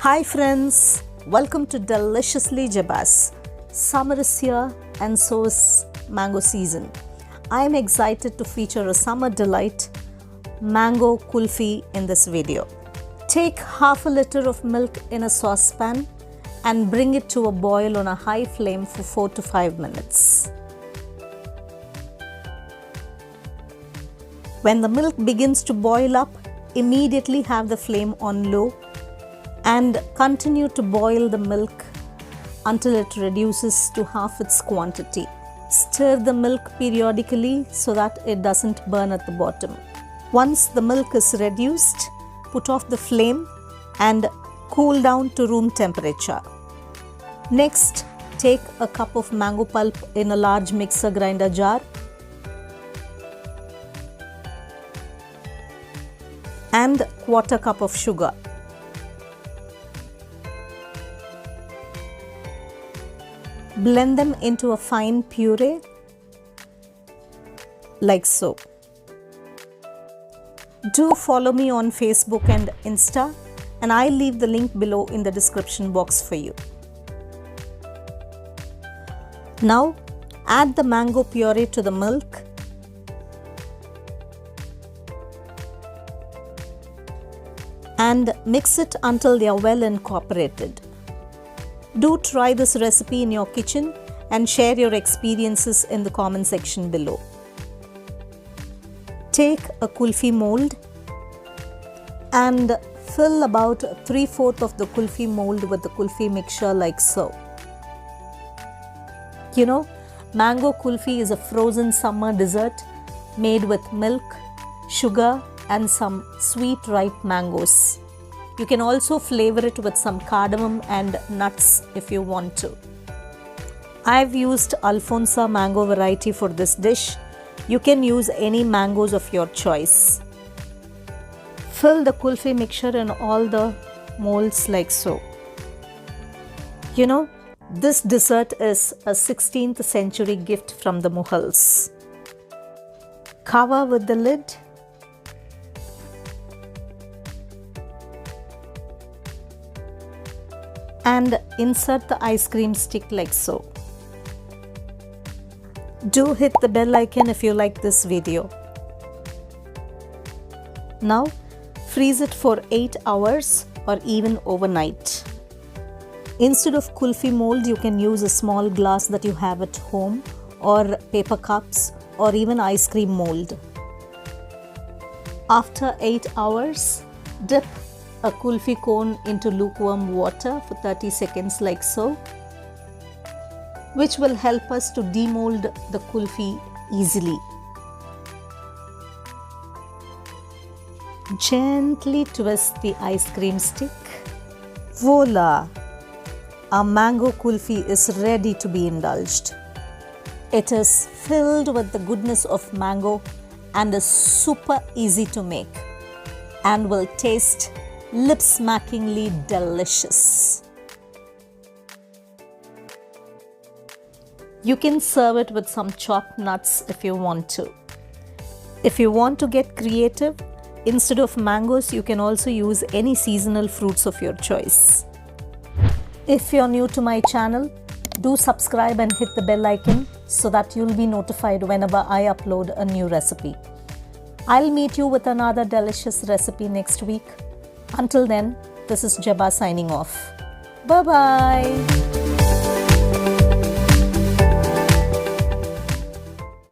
Hi friends, welcome to Deliciously Jeba's. Summer is here and so is mango season. I am excited to feature a summer delight, mango kulfi, in this video. Take half a liter of milk in a saucepan and bring it to a boil on a high flame for 4 to 5 minutes. When the milk begins to boil up, immediately have the flame on low and continue to boil the milk until it reduces to half its quantity. Stir the milk periodically so that it doesn't burn at the bottom. Once the milk is reduced, put off the flame and cool down to room temperature. Next, take a cup of mango pulp in a large mixer grinder jar and quarter cup of sugar. Blend them into a fine puree like so. Do follow me on Facebook and Insta, and I'll leave the link below in the description box for you. Now add the mango puree to the milk and mix it until they are well incorporated. Do try this recipe in your kitchen and share your experiences in the comment section below. Take a kulfi mold and fill about 3/4 of the kulfi mold with the kulfi mixture like so. You know, mango kulfi is a frozen summer dessert made with milk, sugar and some sweet ripe mangoes. You can also flavor it with some cardamom and nuts if you want to. I've used Alfonso mango variety for this dish. You can use any mangoes of your choice. Fill the kulfi mixture in all the molds like so. You know, this dessert is a 16th century gift from the Mughals. Cover with the lid and insert the ice cream stick like so. Do hit the bell icon if you like this video. Now freeze it for 8 hours or even overnight. Instead of kulfi mold, you can use a small glass that you have at home, or paper cups, or even ice cream mold. After 8 hours, dip a kulfi cone into lukewarm water for 30 seconds like so, which will help us to demold the kulfi easily. Gently twist the ice cream stick. Voila! Our mango kulfi is ready to be indulged. It is filled with the goodness of mango and is super easy to make and will taste lip-smackingly delicious. You can serve it with some chopped nuts if you want to. If you want to get creative, instead of mangoes, you can also use any seasonal fruits of your choice. If you're new to my channel, do subscribe and hit the bell icon so that you'll be notified whenever I upload a new recipe. I'll meet you with another delicious recipe next week. Until then, this is Jeba signing off. Bye-bye.